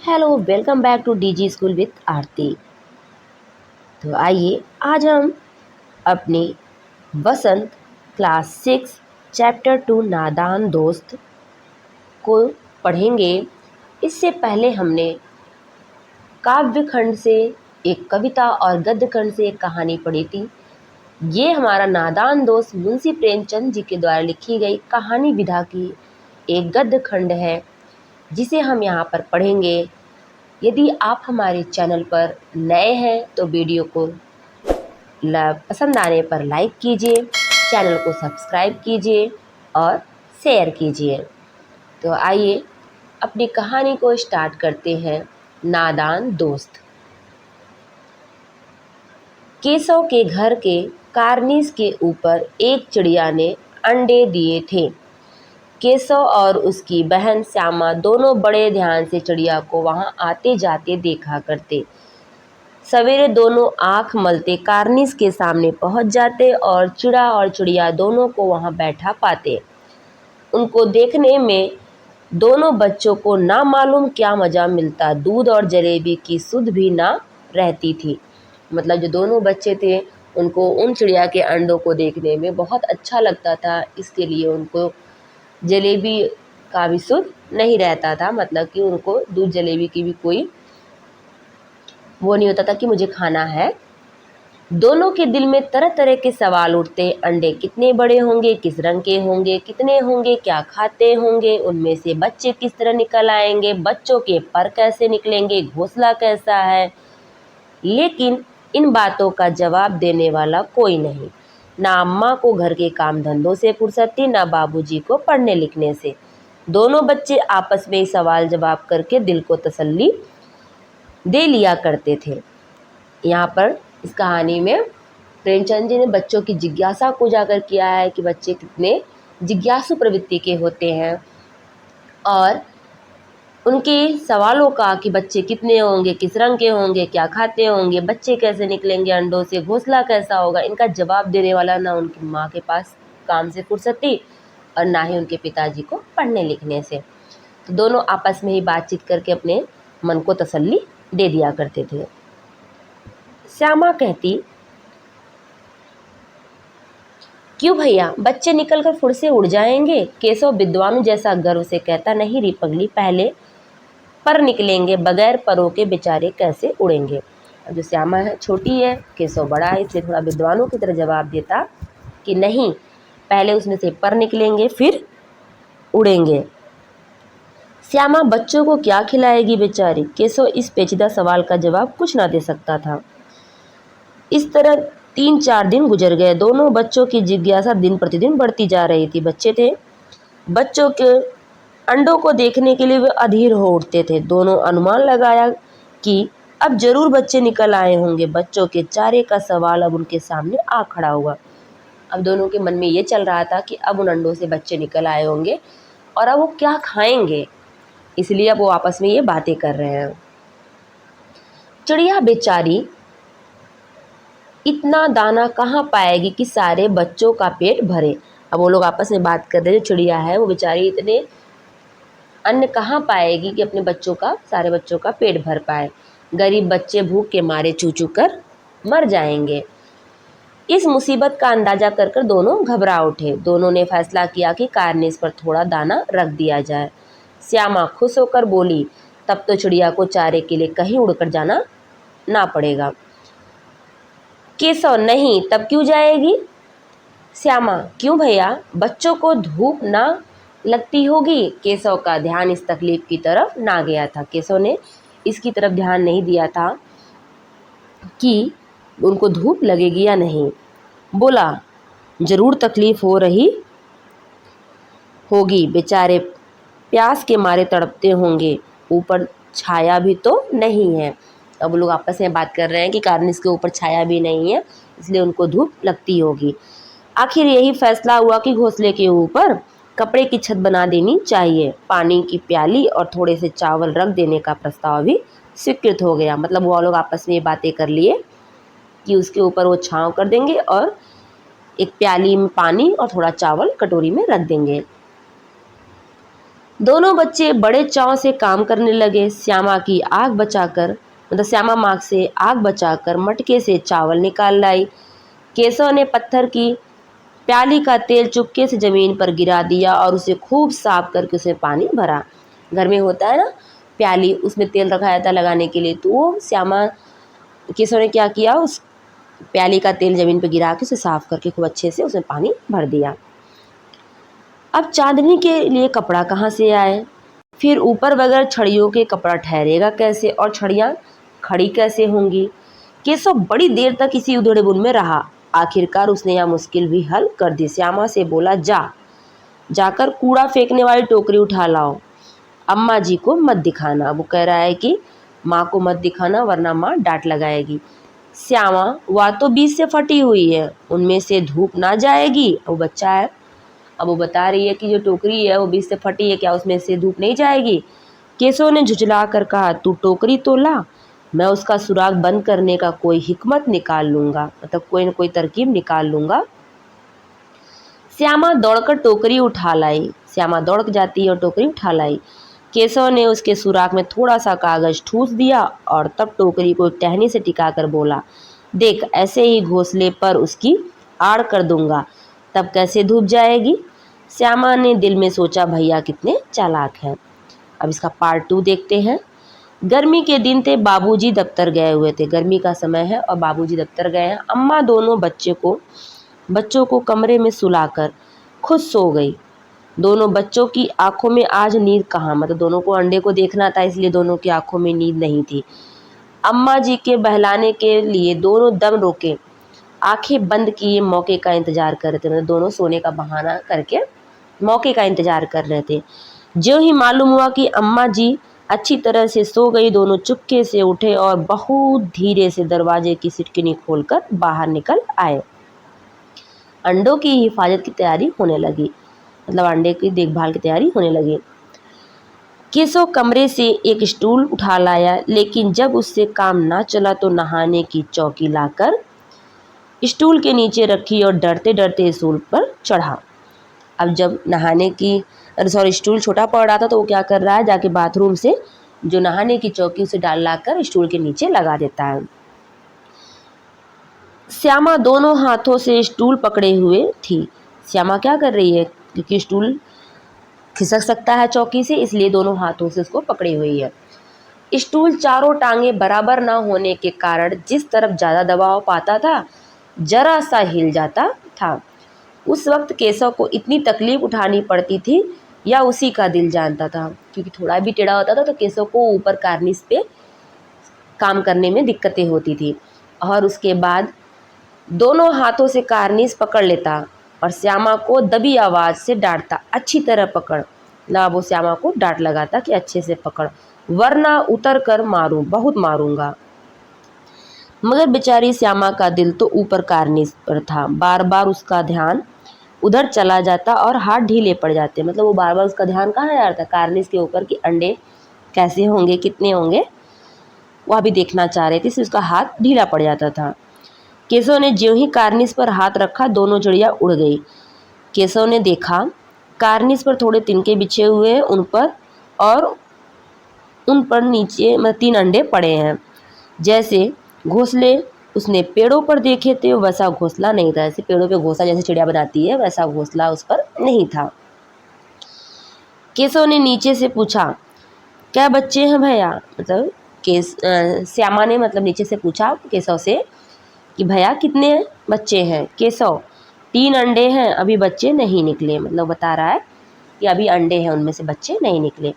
Hello, welcome back to DG school with Aarti. तो आइए आज हम अपनी बसंत क्लास 6 चैप्टर 2 नादान दोस्त को पढ़ेंगे। इससे पहले हमने काव्य खंड से एक कविता और गद्य खंड से एक कहानी पढ़ी थी। ये हमारा नादान दोस्त मुंशी प्रेमचंद जी के द्वारा लिखी गई कहानी विधा की एक गद्य खंड है, जिसे हम यहाँ पर पढ़ेंगे। यदि आप हमारे चैनल पर नए हैं तो वीडियो को पसंद आने पर लाइक कीजिए, चैनल को सब्सक्राइब कीजिए और शेयर कीजिए। तो आइए अपनी कहानी को स्टार्ट करते हैं। नादान दोस्त। केशव के घर के कार्निस के ऊपर एक चिड़िया ने अंडे दिए थे। केशव और उसकी बहन श्यामा दोनों बड़े ध्यान से चिड़िया को वहां आते जाते देखा करते। सवेरे दोनों आंख मलते कार्निस के सामने पहुंच जाते और चिड़ा और चिड़िया दोनों को वहां बैठा पाते। उनको देखने में दोनों बच्चों को ना मालूम क्या मज़ा मिलता, दूध और जलेबी की सुध भी ना रहती थी। मतलब जो दोनों बच्चे थे उनको उन चिड़िया के अंडों को देखने में बहुत अच्छा लगता था, इसके लिए उनको जलेबी का भी सुध नहीं रहता था। मतलब कि उनको दूध जलेबी की भी कोई वो नहीं होता था कि मुझे खाना है। दोनों के दिल में तरह तरह के सवाल उठते। अंडे कितने बड़े होंगे, किस रंग के होंगे, कितने होंगे, क्या खाते होंगे, उनमें से बच्चे किस तरह निकल आएंगे, बच्चों के पर कैसे निकलेंगे, घोंसला कैसा है। लेकिन इन बातों का जवाब देने वाला कोई नहीं। ना अम्मा को घर के काम धंधों से फुर्सत थी, ना बाबूजी को पढ़ने लिखने से। दोनों बच्चे आपस में सवाल जवाब करके दिल को तसल्ली दे लिया करते थे। यहाँ पर इस कहानी में प्रेमचंद जी ने बच्चों की जिज्ञासा को उजागर किया है कि बच्चे कितने जिज्ञासु प्रवृत्ति के होते हैं, और उनके सवालों का कि बच्चे कितने होंगे, किस रंग के होंगे, क्या खाते होंगे, बच्चे कैसे निकलेंगे अंडों से, घोंसला कैसा होगा, इनका जवाब देने वाला ना उनकी माँ के पास काम से फुर्सत थी और ना ही उनके पिताजी को पढ़ने लिखने से। तो दोनों आपस में ही बातचीत करके अपने मन को तसल्ली दे दिया करते थे। श्यामा कहती, क्यों भैया, बच्चे निकलकर फुर से उड़ जाएंगे। केशव विद्वानु जैसा गर्व से कहता, नहीं री पगली, पहले पर निकलेंगे, बगैर परों के बेचारे कैसे उड़ेंगे। अब जो श्यामा है छोटी है, केशव बड़ा है, इसलिए थोड़ा विद्वानों की तरह जवाब देता कि नहीं, पहले उसमें से पर निकलेंगे फिर उड़ेंगे। श्यामा बच्चों को क्या खिलाएगी बेचारी। केशव इस पेचीदा सवाल का जवाब कुछ ना दे सकता था। इस तरह 3-4 दिन गुजर गए। दोनों बच्चों की जिज्ञासा दिन प्रतिदिन बढ़ती जा रही थी। बच्चे थे, बच्चों के अंडों को देखने के लिए वे अधीर हो उठते थे। दोनों अनुमान लगाया कि अब जरूर बच्चे निकल आए होंगे। बच्चों के चारे का सवाल अब उनके सामने आ खड़ा हुआ। अब दोनों के मन में ये चल रहा था कि अब उन अंडों से बच्चे निकल आए होंगे और अब वो क्या खाएंगे, इसलिए अब वो आपस में ये बातें कर रहे हैं। चिड़िया बेचारी इतना दाना कहाँ पाएगी कि सारे बच्चों का पेट भरे। अब वो लोग आपस में बात कर रहे हैं। जो चिड़िया है वो बेचारी इतने अन्न कहाँ पाएगी कि अपने बच्चों का, सारे बच्चों का पेट भर पाए। गरीब बच्चे भूख के मारे चू चू कर मर जाएंगे। इस मुसीबत का अंदाजा कर कर दोनों घबरा उठे। दोनों ने फैसला किया कि कार्निस पर थोड़ा दाना रख दिया जाए। श्यामा खुश होकर बोली, तब तो चिड़िया को चारे के लिए कहीं उड़कर जाना ना पड़ेगा। केशव, नहीं, तब क्यों जाएगी। श्यामा, क्यों भैया, बच्चों को धूप ना लगती होगी। केशव का ध्यान इस तकलीफ की तरफ ना गया था। केशव ने इसकी तरफ ध्यान नहीं दिया था कि उनको धूप लगेगी या नहीं। बोला, जरूर तकलीफ हो रही होगी, बेचारे प्यास के मारे तड़पते होंगे, ऊपर छाया भी तो नहीं है। अब लोग आपस में बात कर रहे हैं कि कार्निस के ऊपर छाया भी नहीं है, इसलिए उनको धूप लगती होगी। आखिर यही फैसला हुआ कि घोंसले के ऊपर कपड़े की छत बना देनी चाहिए। पानी की प्याली और थोड़े से चावल रख देने का प्रस्ताव भी स्वीकृत हो गया। मतलब वो लोग आपस में ये बातें कर लिए कि उसके ऊपर वो छांव कर देंगे और एक प्याली में पानी और थोड़ा चावल कटोरी में रख देंगे। दोनों बच्चे बड़े चाव से काम करने लगे। श्यामा की आग बचाकर मतलब श्यामा माँ से आग बचाकर मटके से चावल निकाल लाई। केशव ने पत्थर की प्याली का तेल चुपके से जमीन पर गिरा दिया और उसे खूब साफ करके उसमें पानी भरा। घर में होता है ना प्याली, उसमें तेल रखा जाता है लगाने के लिए, तो वो श्यामा केशव ने क्या किया, उस प्याली का तेल जमीन पर गिरा के उसे साफ करके खूब अच्छे से उसमें पानी भर दिया। अब चांदनी के लिए कपड़ा कहाँ से आए, फिर ऊपर बगैर छड़ियों के कपड़ा ठहरेगा कैसे और छड़ियाँ खड़ी कैसे होंगी। केशव बड़ी देर तक इसी उधेड़-बुन में रहा। आखिरकार उसने यह मुश्किल भी हल कर दी। श्यामा से बोला, जाकर कूड़ा फेंकने वाली टोकरी उठा लाओ। अम्मा जी को मत दिखाना। वो कह रहा है कि माँ को मत दिखाना वरना माँ डांट लगाएगी। श्यामा, वह तो बीच से फटी हुई है, उनमें से धूप ना जाएगी। वो बच्चा है, अब वो बता रही है कि जो टोकरी है वो बीच से फटी है, क्या उसमें से धूप नहीं जाएगी। केशव ने झुझला कर कहा, तू टोकरी तो ला, मैं उसका सुराग बंद करने का कोई हिकमत निकाल लूंगा, मतलब कोई न कोई तरकीब निकाल लूंगा। श्यामा दौड़कर टोकरी उठा लाई। श्यामा दौड़ जाती है और टोकरी उठा लाई। केशव ने उसके सुराख में थोड़ा सा कागज ठूस दिया और तब टोकरी को एक टहनी से टिकाकर बोला, देख ऐसे ही घोंसले पर उसकी आड़ कर दूंगा, तब कैसे धूप जाएगी। श्यामा ने दिल में सोचा, भैया कितने चालाक हैं। अब इसका पार्ट 2 देखते हैं। गर्मी के दिन थे, बाबूजी दफ्तर गए हुए थे। गर्मी का समय है और बाबूजी दफ्तर गए हैं। अम्मा दोनों बच्चों को कमरे में सुलाकर खुद सो गई। दोनों बच्चों की आंखों में आज नींद कहाँ, मतलब दोनों को अंडे को देखना था इसलिए दोनों की आंखों में नींद नहीं थी। अम्मा जी के बहलाने के लिए दोनों दम रोके आंखें बंद किए मौके का इंतजार कर रहे थे, मतलब दोनों सोने का बहाना करके मौके का इंतजार कर रहे थे। ज्यों ही मालूम हुआ कि अम्मा जी अच्छी तरह से सो गई, दोनों चुपके से उठे और बहुत धीरे से दरवाजे की सिटकिनी खोलकर बाहर निकल आए। अंडों की हिफाजत की तैयारी होने लगी, मतलब अंडे की देखभाल की तैयारी होने लगी। केशव कमरे से एक स्टूल उठा लाया, लेकिन जब उससे काम ना चला तो नहाने की चौकी लाकर स्टूल के नीचे रखी और डरते डरते स्टूल पर चढ़ा। अब जब नहाने की स्टूल छोटा पड़ रहा था तो वो क्या कर रहा है, जाके बाथरूम से जो नहाने की चौकी उसे डाल लाकर स्टूल के नीचे लगा देता है। श्यामा दोनों हाथों से स्टूल पकड़े हुए थी। श्यामा क्या कर रही है, क्योंकि स्टूल खिसक सकता है चौकी से, इसलिए दोनों हाथों से उसको पकड़ी हुई है। स्टूल चारों टांगे बराबर ना होने के कारण जिस तरफ ज़्यादा दबाव पाता था जरा सा हिल जाता था। उस वक्त केशव को इतनी तकलीफ उठानी पड़ती थी या उसी का दिल जानता था, क्योंकि थोड़ा भी टेढ़ा होता था तो केशव को ऊपर कार्निस पे काम करने में दिक्कतें होती थी। और उसके बाद दोनों हाथों से कार्निस पकड़ लेता और श्यामा को दबी आवाज़ से डांटता, अच्छी तरह पकड़ ना। वो श्यामा को डांट लगाता कि अच्छे से पकड़ वरना उतर कर मारूं, बहुत मारूंगा। मगर बेचारी श्यामा का दिल तो ऊपर कार्निस पर था। बार बार उसका ध्यान उधर चला जाता और हाथ ढीले पड़ जाते, मतलब वो बार बार उसका ध्यान कहाँ जा रहा था, कार्निस के ऊपर कि अंडे कैसे होंगे, कितने होंगे, वह भी देखना चाह रहे थे, इसलिए उसका हाथ ढीला पड़ जाता था। केशव ने ज्यों ही कार्निस पर हाथ रखा दोनों चिड़िया उड़ गई। केशव ने देखा कार्निस पर थोड़े तिनके बिछे हुए हैं, उन पर नीचे 3 अंडे पड़े हैं। जैसे घोंसले उसने पेड़ों पर देखे थे वैसा घोंसला नहीं था, ऐसे पेड़ों पे घोंसला जैसे चिड़िया बनाती है वैसा घोंसला उस पर नहीं था। केशव ने नीचे से पूछा, क्या बच्चे हैं भैया, मतलब श्यामा ने मतलब नीचे से पूछा केशव से कि भैया कितने बच्चे हैं। केशव, 3 अंडे हैं, अभी बच्चे नहीं निकले, मतलब बता रहा है कि अभी अंडे हैं उनमें से बच्चे नहीं निकले।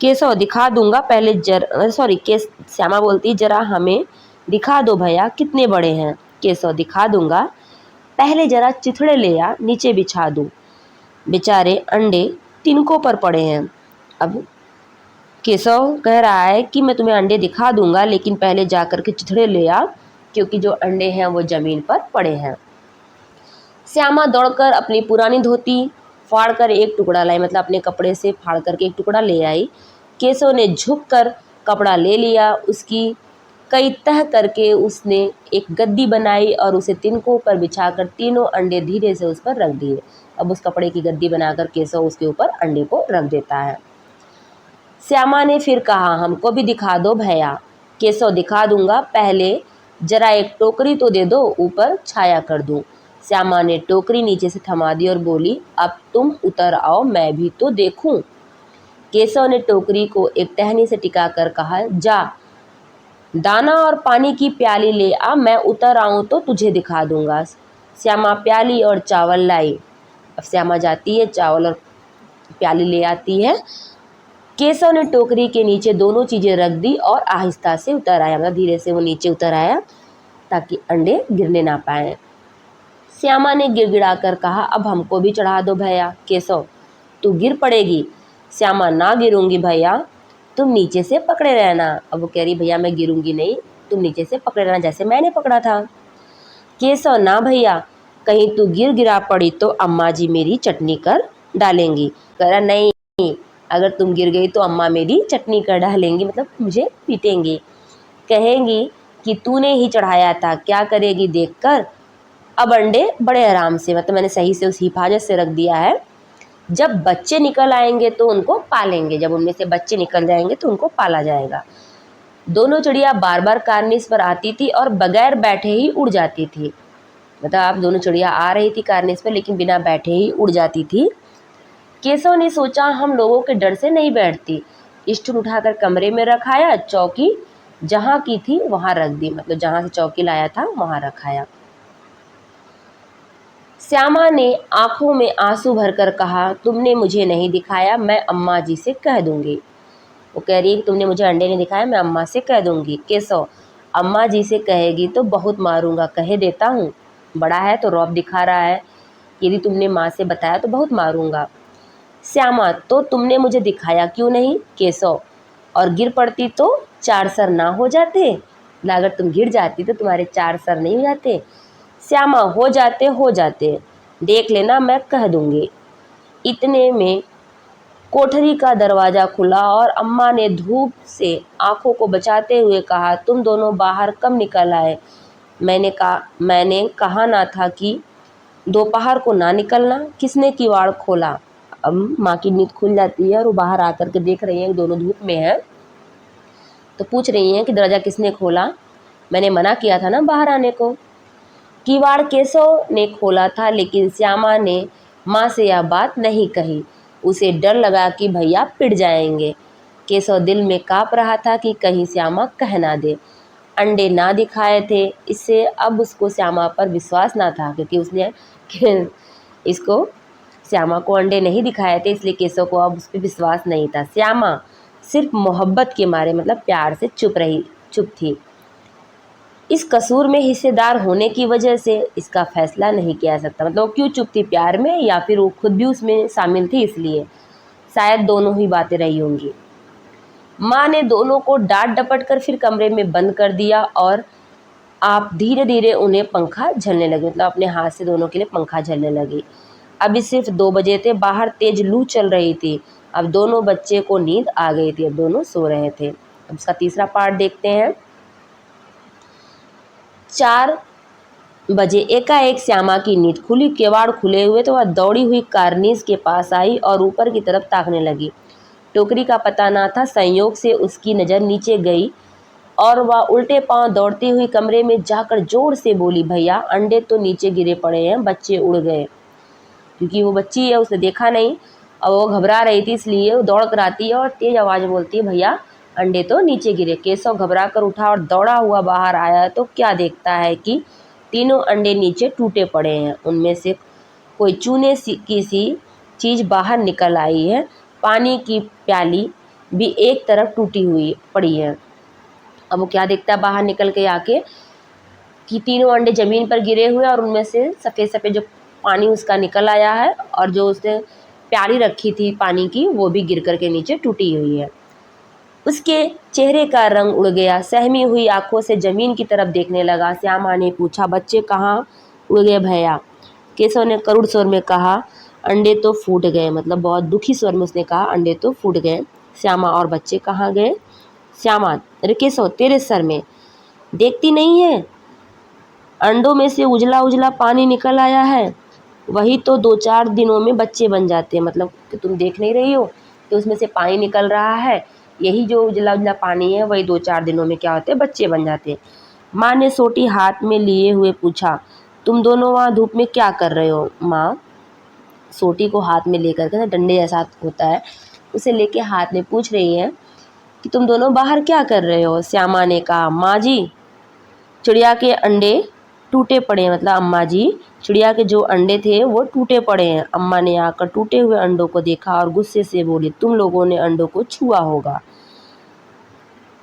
केशव, दिखा दूंगा पहले श्यामा बोलती, जरा हमें दिखा दो भैया कितने बड़े हैं। केशव, दिखा दूंगा, पहले जरा चिथड़े ले आ, नीचे बिछा दूँ, बेचारे अंडे तिनकों पर पड़े हैं। अब केशव कह रहा है कि मैं तुम्हें अंडे दिखा दूंगा, लेकिन पहले जाकर के चिथड़े ले आ, क्योंकि जो अंडे हैं वो ज़मीन पर पड़े हैं। श्यामा दौड़कर अपनी पुरानी धोती फाड़ कर एक टुकड़ा लाई, मतलब अपने कपड़े से फाड़ करके एक टुकड़ा ले आई। केशव ने झुककर कपड़ा ले लिया, उसकी कई तह करके उसने एक गद्दी बनाई और उसे तिनकों पर बिछाकर तीनों अंडे धीरे से उस पर रख दिए। अब उस कपड़े की गद्दी बनाकर केशव उसके ऊपर अंडे को रख देता है। श्यामा ने फिर कहा, हमको भी दिखा दो भैया। केशव, दिखा दूंगा, पहले जरा एक टोकरी तो दे दो, ऊपर छाया कर दूं। श्यामा ने टोकरी नीचे से थमा दी और बोली, अब तुम उतर आओ, मैं भी तो देखूं। केशव ने टोकरी को एक टहनी से टिका कर कहा, जा दाना और पानी की प्याली ले आ, मैं उतर आऊं तो तुझे दिखा दूंगा। श्यामा प्याली और चावल लाई। अब श्यामा जाती है, चावल और प्याली ले आती है। केशव ने टोकरी के नीचे दोनों चीज़ें रख दी और आहिस्ता से उतर आया, मतलब धीरे से वो नीचे उतर आया ताकि अंडे गिरने ना पाए। श्यामा ने गिड़गिड़ा कर कहा, अब हमको भी चढ़ा दो भैया। केशव, तू गिर पड़ेगी। श्यामा, ना गिरूंगी भैया, तुम नीचे से पकड़े रहना। अब वो कह रही, भैया मैं गिरूंगी नहीं, तुम नीचे से पकड़े रहना जैसे मैंने पकड़ा था। केशव, ना भैया, कहीं तू गिरा पड़ी तो अम्मा जी मेरी चटनी कर डालेंगी। कह रहा, नहीं, अगर तुम गिर गई तो अम्मा मेरी चटनी कर डालेंगी, मतलब मुझे पीटेंगी, कहेंगी कि तूने ही चढ़ाया था, क्या करेगी देखकर। अब अंडे बड़े आराम से, मतलब मैंने सही से उस हिफाजत से रख दिया है, जब बच्चे निकल आएंगे तो उनको पालेंगे, जब उनमें से बच्चे निकल जाएंगे तो उनको पाला जाएगा। दोनों चिड़िया बार बार कार्निस पर आती थी और बगैर बैठे ही उड़ जाती थी। मतलब आप दोनों चिड़िया आ रही थी कार्निस पर, लेकिन बिना बैठे ही उड़ जाती थी। केशव ने सोचा, हम लोगों के डर से नहीं बैठती। स्टूल उठाकर कमरे में रखाया, चौकी जहाँ की थी वहाँ रख दी, मतलब जहाँ से चौकी लाया था वहाँ रखाया। श्यामा ने आंखों में आंसू भरकर कहा, तुमने मुझे नहीं दिखाया, मैं अम्मा जी से कह दूंगी। वो कह रही है, तुमने मुझे अंडे नहीं दिखाया, मैं अम्मा से कह दूंगी। केशव, अम्मा जी से कहेगी तो बहुत मारूंगा, कहे देता हूँ, बड़ा है तो रौब दिखा रहा है, यदि तुमने माँ से बताया तो बहुत मारूंगा। श्यामा, तो तुमने मुझे दिखाया क्यों नहीं। केशव, और गिर पड़ती तो 4 सर ना हो जाते, अगर तुम गिर जाती तो तुम्हारे 4 सर नहीं हो जाते। श्यामा, हो जाते, देख लेना, मैं कह दूंगी। इतने में कोठरी का दरवाज़ा खुला और अम्मा ने धूप से आंखों को बचाते हुए कहा, तुम दोनों बाहर कब निकल आए। मैंने कहा ना था कि दोपहर को ना निकलना, किसने किवाड़ खोला। अब माँ की नींद खुल जाती है और वो बाहर आकर के देख रही हैं, दोनों धूप में हैं, तो पूछ रही हैं कि दरवाज़ा किसने खोला, मैंने मना किया था ना बाहर आने को। किवाड़ केशव ने खोला था, लेकिन श्यामा ने माँ से यह बात नहीं कही, उसे डर लगा कि भैया पिट जाएंगे। केशव दिल में काँप रहा था कि कहीं श्यामा कह ना दे। अंडे ना दिखाए थे, इससे अब उसको श्यामा पर विश्वास ना था, क्योंकि उसने इसको श्यामा को अंडे नहीं दिखाए थे, इसलिए केशव को अब उस पर विश्वास नहीं था। श्यामा सिर्फ मोहब्बत के मारे, मतलब प्यार से चुप थी। इस कसूर में हिस्सेदार होने की वजह से इसका फैसला नहीं किया जा सकता, मतलब क्यों चुप थी, प्यार में या फिर वो खुद भी उसमें शामिल थी, इसलिए शायद दोनों ही बातें रही होंगी। माँ ने दोनों को डांट डपट कर फिर कमरे में बंद कर दिया और आप धीरे धीरे उन्हें पंखा झलने लगे, मतलब अपने हाथ से दोनों के लिए पंखा झलने लगी। अभी सिर्फ 2 बजे थे, बाहर तेज लू चल रही थी। अब दोनों बच्चे को नींद आ गई थी, अब दोनों सो रहे थे। अब इसका तीसरा पार्ट देखते हैं। 4 बजे एकाएक श्यामा की नींद खुली, केवाड़ खुले हुए तो वह दौड़ी हुई कार्निस के पास आई और ऊपर की तरफ ताकने लगी। टोकरी का पता ना था, संयोग से उसकी नज़र नीचे गई और वह उल्टे पांव दौड़ती हुई कमरे में जाकर जोर से बोली, भैया अंडे तो नीचे गिरे पड़े हैं, बच्चे उड़ गए। क्योंकि वो बच्ची है, उसने देखा नहीं और वो घबरा रही थी, इसलिए वो दौड़ कर आती है और तेज आवाज़ में बोलती है, भैया अंडे तो नीचे गिरे। केशव घबरा कर उठा और दौड़ा हुआ बाहर आया तो क्या देखता है कि तीनों अंडे नीचे टूटे पड़े हैं। उनमें से कोई चूने की सी चीज़ बाहर निकल आई है। पानी की प्याली भी एक तरफ टूटी हुई पड़ी है। अब वो क्या देखता है बाहर निकल के आके कि तीनों अंडे ज़मीन पर गिरे हुए और उनमें से सफ़ेद सफ़ेद जो पानी उसका निकल आया है और जो उसने प्याली रखी थी पानी की वो भी गिर कर के नीचे टूटी हुई है। उसके चेहरे का रंग उड़ गया, सहमी हुई आंखों से ज़मीन की तरफ देखने लगा। श्यामा ने पूछा, बच्चे कहाँ उड़ गए भैया। केशव ने करुण स्वर में कहा, अंडे तो फूट गए, मतलब बहुत दुखी स्वर में उसने कहा, अंडे तो फूट गए। श्यामा, और बच्चे कहाँ गए। श्यामा, अरे केशव तेरे सर में देखती नहीं है, अंडों में से उजला उजला पानी निकल आया है, वही तो 2-4 दिनों में बच्चे बन जाते हैं, मतलब कि तुम देख नहीं रही हो कि उसमें से पानी निकल रहा है यही जो उजला उजला पानी है वही 2-4 दिनों में क्या होते हैं, बच्चे बन जाते हैं। माँ ने सोटी हाथ में लिए हुए पूछा, तुम दोनों वहाँ धूप में क्या कर रहे हो? माँ सोटी को हाथ में लेकर के, डंडे जैसा होता है, उसे लेके हाथ में पूछ रही है कि तुम दोनों बाहर क्या कर रहे हो? श्यामा ने कहा, माँ जी चिड़िया के अंडे टूटे पड़े हैं, मतलब अम्मा जी चिड़िया के जो अंडे थे वो टूटे पड़े हैं। अम्मा ने आकर टूटे हुए अंडों को देखा और गुस्से से बोली, तुम लोगों ने अंडों को छुआ होगा।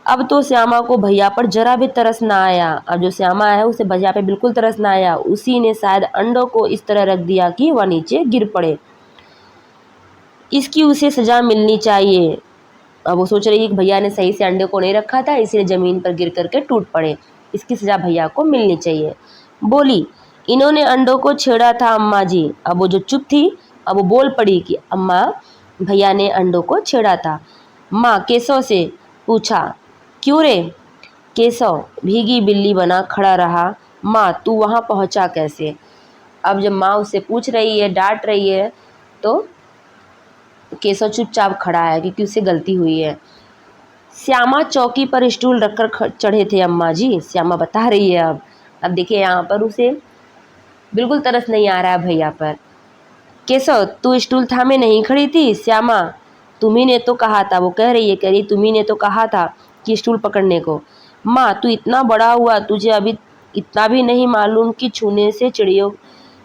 अब तो श्यामा को भैया पर जरा भी तरस ना आया। अब जो श्यामा है उसे भैया पे बिल्कुल तरस ना आया। उसी ने शायद अंडों को इस तरह रख दिया कि वह नीचे गिर पड़े। इसकी उसे सजा मिलनी चाहिए। अब वो सोच रही है कि भैया ने सही से अंडे को नहीं रखा था, इसलिए ज़मीन पर गिर करके टूट पड़े। इसकी सज़ा भैया को मिलनी चाहिए। बोली, इन्होंने अंडों को छेड़ा था अम्मा जी। अब वो जो चुप थी, अब वो बोल पड़ी कि अम्मा भैया ने अंडों को छेड़ा था। माँ केशव से पूछा, क्यों रे? केशव भीगी बिल्ली बना खड़ा रहा। माँ तू वहाँ पहुँचा कैसे? अब जब माँ उससे पूछ रही है, डांट रही है, तो केशव चुपचाप खड़ा है क्योंकि उससे गलती हुई है। श्यामा चौकी पर स्टूल रखकर चढ़े थे अम्मा जी, श्यामा बता रही है। अब देखिए यहाँ पर उसे बिल्कुल तरस नहीं आ रहा है भैया पर। केशव तू स्टूल थामे नहीं खड़ी थी? श्यामा तुम्ही ने तो कहा था, वो कह रही है तुम्ही ने तो कहा था कि स्टूल पकड़ने को। माँ तू इतना बड़ा हुआ, तुझे अभी इतना भी नहीं मालूम कि छूने से चिड़ियों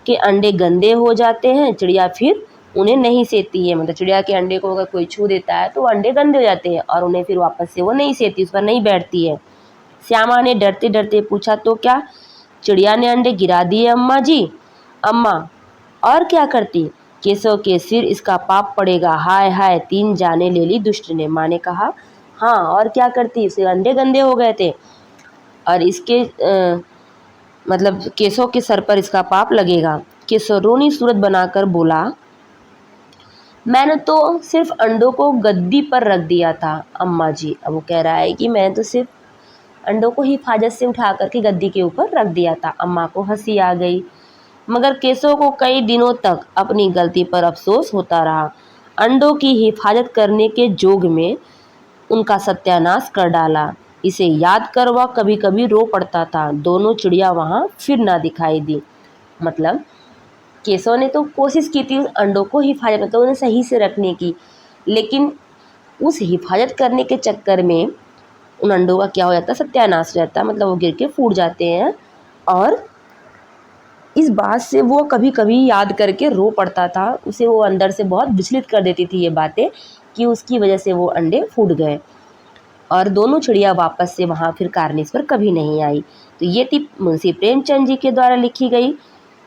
के अंडे गंदे हो जाते हैं? चिड़िया फिर उन्हें नहीं सेती है, मतलब चिड़िया के अंडे को अगर कोई छू देता है तो वो अंडे गंदे हो जाते हैं और उन्हें फिर वापस से वो नहीं सेती, उस पर नहीं बैठती है। श्यामा ने डरते डरते पूछा, तो क्या चिड़िया ने अंडे गिरा दिए अम्मा जी? अम्मा और क्या करती? केशव के सिर इसका पाप पड़ेगा। हाय हाय 3 जाने ले ली दुष्ट ने। माँ ने कहा, हाँ और क्या करती, उसके अंडे गंदे हो गए थे और इसके मतलब केशव के सर पर इसका पाप लगेगा। केशव रोनी सूरत बनाकर बोला, मैंने तो सिर्फ अंडों को गद्दी पर रख दिया था अम्मा जी। अब वो कह रहा है कि मैंने तो सिर्फ अंडों को हिफाजत से उठा करके गद्दी के ऊपर रख दिया था। अम्मा को हंसी आ गई, मगर केशव को कई दिनों तक अपनी गलती पर अफसोस होता रहा। अंडों की हिफाजत करने के जोग में उनका सत्यानाश कर डाला। इसे याद कर वह कभी कभी रो पड़ता था। दोनों चिड़िया वहाँ फिर ना दिखाई दी। मतलब केशव ने तो कोशिश की थी उस अंडों को हिफाजत, मतलब उन्हें सही से रखने की, लेकिन उस हिफाजत करने के चक्कर में उन अंडों का क्या हो जाता है, सत्यानाश हो जाता है, मतलब वो गिर के फूट जाते हैं। और इस बात से वो कभी कभी याद करके रो पड़ता था। उसे वो अंदर से बहुत विचलित कर देती थी ये बातें कि उसकी वजह से वो अंडे फूट गए और दोनों चिड़िया वापस से वहाँ फिर कार्निस पर कभी नहीं आई। तो ये थी मुंशी प्रेमचंद जी के द्वारा लिखी गई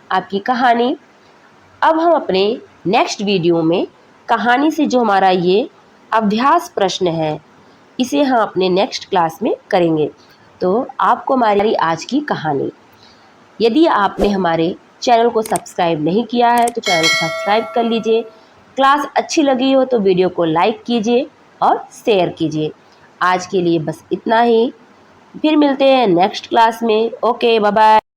आपकी कहानी। अब हम अपने नेक्स्ट वीडियो में कहानी से जो हमारा ये अभ्यास प्रश्न है, इसे हम अपने नेक्स्ट क्लास में करेंगे। तो आपको हमारी आज की कहानी, यदि आपने हमारे चैनल को सब्सक्राइब नहीं किया है तो चैनल को सब्सक्राइब कर लीजिए। क्लास अच्छी लगी हो तो वीडियो को लाइक कीजिए और शेयर कीजिए। आज के लिए बस इतना ही, फिर मिलते हैं नेक्स्ट क्लास में। Okay bye bye.